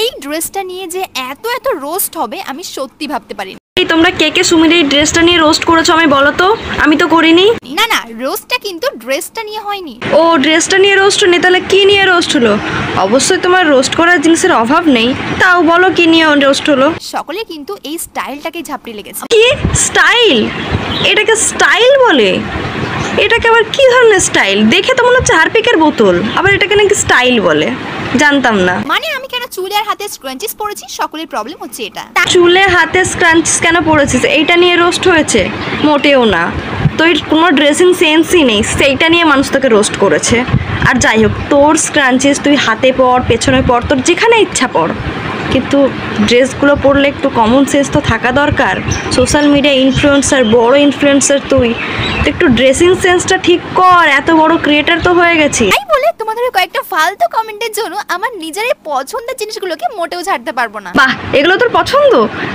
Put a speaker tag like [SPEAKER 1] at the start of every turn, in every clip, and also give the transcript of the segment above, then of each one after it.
[SPEAKER 1] এই ড্রেসটা নিয়ে যে এত এত রোস্ট হবে আমি সত্যি ভাবতে পারিনি।
[SPEAKER 2] এই তোমরা কে কে সুমির এই ড্রেসটা নিয়ে রোস্ট করেছো আমি বলো তো, আমি তো করিনি।
[SPEAKER 1] না না, রোস্টটা কিন্তু ড্রেসটা নিয়ে হয়নি।
[SPEAKER 2] ও ড্রেসটা নিয়ে রোস্ট হয়নি, তাহলে কি নিয়ে রোস্ট হলো? অবশ্যই তোমার রোস্ট করার জিনিসের অভাব নেই, তাও বলো কি নিয়ে রোস্ট হলো?
[SPEAKER 1] সকলে কিন্তু এই স্টাইলটাকে ঝাপড়ি লেগেছে।
[SPEAKER 2] কি স্টাইল? এটাকে স্টাইল বলে? এটাকে আবার কি ধরনের স্টাইল? দেখে তো মনে হচ্ছে হারপিকের বোতল, আবার এটাকে নাকি স্টাইল বলে, জানতাম না।
[SPEAKER 1] মানে আমি কেন চুলে আর হাতে স্ক্রাঞ্চিস পরেছি, সকলের প্রবলেম হচ্ছে এটা।
[SPEAKER 2] চুলে হাতে স্ক্রাঞ্চিস কেন পরেছিস, এইটা নিয়ে রোস্ট হয়েছে? মোটেও না, তো এর কোনো ড্রেসিং সেন্সই নেই, সেইটা নিয়ে মানুষ তোকে রোস্ট করেছে। আর যাই হোক, তোর স্ক্রাঞ্চিস তুই হাতে পর, পেছনে পর, তোর যেখানে ইচ্ছা পর, কিন্তু ড্রেসগুলো পরলে একটু কমন সেন্স তো থাকা দরকার। সোশ্যাল মিডিয়া ইনফ্লুয়েন্সার, বড় ইনফ্লুয়েন্সার তুই, তো একটু ড্রেসিং সেন্সটা ঠিক কর, এত বড় ক্রিয়েটার তো হয়ে গেছি।
[SPEAKER 1] তাই বলে তোমাদের কয়েকটা ফালতু কমেন্টের জন্য আমার নিজের পছন্দের জিনিসগুলোকে মোটেও ছাড়তে পারবো না।
[SPEAKER 2] বাহ, এগুলো তোর পছন্দ?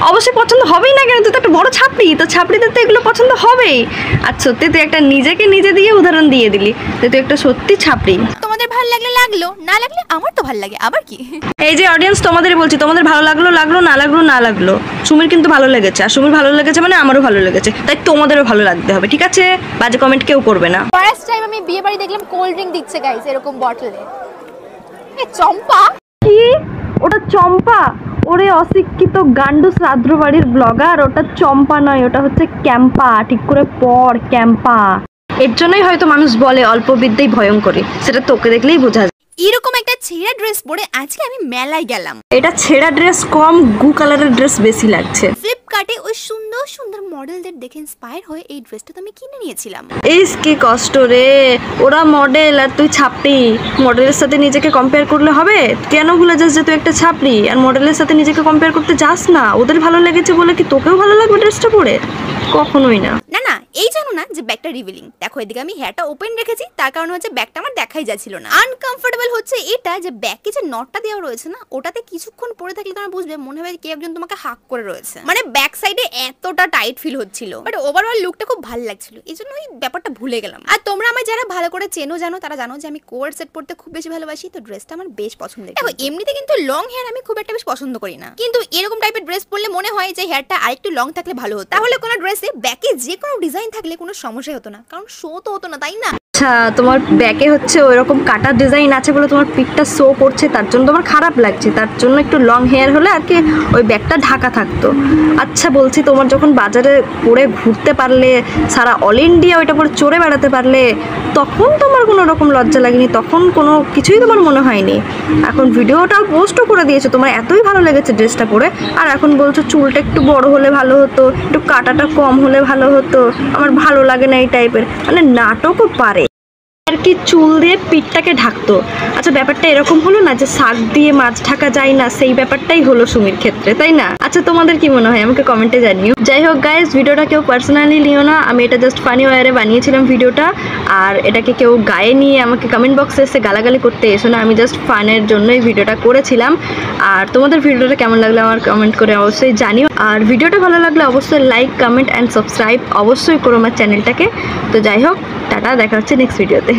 [SPEAKER 2] অবশ্যই পছন্দ হবেই না কেন, তুই তো একটা বড় ছাপড়ি, তো ছাপড়িদের তো এগুলো পছন্দ হবেই। আর সত্যি তুই একটা নিজেকে নিজে দিয়ে উদাহরণ দিয়ে দিলি, তুই একটা সত্যি ছাপড়ি।
[SPEAKER 1] তোমাদের ভালো লাগলে লাগলো, না লাগলে আমার তো ভালো লাগে, আবার কি।
[SPEAKER 2] এই যে অডিয়েন্স, তোমাদের বলছি, তোমাদের ভালো লাগলো লাগলো, না লাগলো না লাগলো, সুমির কিন্তু ভালো লেগেছে, আর সুমির ভালো লেগেছে মানে আমারও ভালো লেগেছে, তাই তোমাদেরও ভালো লাগতে হবে, ঠিক আছে? বাজে কমেন্ট কেউ করবে না।
[SPEAKER 1] ফার্স্ট টাইম আমি বিয়ে বাড়ি দেখলাম কোল্ড ড্রিঙ্ক দিচ্ছে গাইস এরকম বটলে। এ চম্পা
[SPEAKER 2] কি? ওটা চম্পা? ওরে অশিক্ষিত গান্ডু শ্রাদ্র বাড়ির ব্লগার, ওটা চম্পা নয়, ওটা হচ্ছে ক্যাম্পা। ঠিক করে পড়, ক্যাম্পা। এর জন্যই হয়তো মানুষ বলে অল্প বিদ্যেই ভয়ঙ্করী, সেটা তোকে দেখলেই বোঝা যায়।
[SPEAKER 1] এরকম একটা ছেঁড়া ড্রেস পরে আজকে আমি মেলায় গেলাম।
[SPEAKER 2] এটা ছেঁড়া ড্রেস কম, গু কালারের ড্রেস বেশি লাগছে।
[SPEAKER 1] ফ্লিপকার্টে ওই সুন্দর সুন্দর মডেলদের দেখে ইন্সপায়ার হয়ে এই ড্রেসটা তো আমি কিনে নিয়েছিলাম।
[SPEAKER 2] ইস কি কষ্ট রে, ওরা মডেল আর তুই ছাপড়ি। মডেলের সাথে নিজেকে কম্পেয়ার করলে হবে? কেন ভুলে যাস যে তুই একটা ছাপড়ি? আর মডেলের সাথে নিজেকে কম্পেয়ার করতে যাস না। ওদের ভালো লেগেছে বলে কি তোকেও ভালো লাগবে ড্রেসটা পরে? কখনোই না।
[SPEAKER 1] না না, এই জানো না যে ব্যাগটা রিভিলিং। দেখো এদিকে আমি হেয়ারটা ওপেন রেখেছি, তার কারণ হচ্ছে ব্যাগটা আমার দেখাই যাচ্ছিল না। আনকমফোর্টেবল হচ্ছে এটা যে ব্যাগে যে নটটা দেওয়া রয়েছে না, ওটাতে কিছুক্ষণ পরে থাকলে তোমার বুঝবে মনে হয় কি একজন তোমাকে হাক করে রয়েছে। মানে ব্যাক সাইডে এতটা টাইট ফিল হচ্ছিল, বাট ওভারঅল লুকটা খুব ভালো লাগছিল, এই জন্য ওই ব্যাপারটা ভুলে গেলাম। আর তোমরা আমার যারা ভালো করে চেনো জানো, তারা জানো যে আমি কোয়ার সেট পড়তে খুব বেশি ভালোবাসি, তো ড্রেসটা আমার বেশ পছন্দের। দেখো এমনিতে কিন্তু লং হেয়ার আমি খুব একটা বেশ পছন্দ করি না, কিন্তু এরকম টাইপের ড্রেস পরলে মনে হয় যে হেয়ারটা আরেকটু লং থাকলে ভালো হতো, তাহলে কোনো ড্রেসে ব্যাকে যে কোনো ডিজাইন থাকলে কোনো সমস্যা হতো না, কারণ শো তো হতো না, তাই না?
[SPEAKER 2] আচ্ছা, তোমার ব্যাকে হচ্ছে ওইরকম কাটার ডিজাইন আছে বলে তোমার পিকটা শো করছে, তার জন্য তোমার খারাপ লাগছে, তার জন্য একটু লং হেয়ার হলে আর কি ওই ব্যাগটা ঢাকা থাকতো। আচ্ছা বলছি, তোমার যখন বাজারে পরে ঘুরতে পারলে, সারা অল ইন্ডিয়া ওইটা পরে চড়ে বেড়াতে পারলে, তখন তোমার কোনো রকম লজ্জা লাগেনি, তখন কোনো কিছুই তোমার মনে হয়নি। এখন ভিডিওটাও পোস্টও করে দিয়েছো, তোমার এতই ভালো লেগেছে ড্রেসটা পরে, আর এখন বলছো চুলটা একটু বড় হলে ভালো হতো, একটু কাটাটা কম হলে ভালো হতো, আমার ভালো লাগে না এই টাইপের। মানে নাটকও পারে আর কি, চুল দিয়ে পিঠটাকে ঢাকতো। আচ্ছা ব্যাপারটা এরকম হলো না যে শাক দিয়ে মাছ ঢাকা যায় না, সেই ব্যাপারটাই হলো সুমির ক্ষেত্রে, তাই না? আচ্ছা তোমাদের কি মনে হয় আমাকে কমেন্টে জানিও। যাই হোক গাইস, ভিডিওটা কেউ পার্সোনালি নিও না, আমি এটা জাস্ট ফানি ওয়ারে বানিয়েছিলাম ভিডিওটা, আর এটাকে কেউ গায়ে নিয়ে আমাকে কমেন্ট বক্সে এসে গালাগালি করতে এসো না, আমি জাস্ট ফানের জন্যই ভিডিওটা করেছিলাম। আর তোমাদের ভিডিওটা কেমন লাগলো আমার কমেন্ট করে অবশ্যই জানিও, আর ভিডিওটা ভালো লাগলে অবশ্যই লাইক, কমেন্ট অ্যান্ড সাবস্ক্রাইব অবশ্যই করো আমার চ্যানেলটাকে। তো যাই হোক, টাটা, দেখা হচ্ছে নেক্সট ভিডিওতে।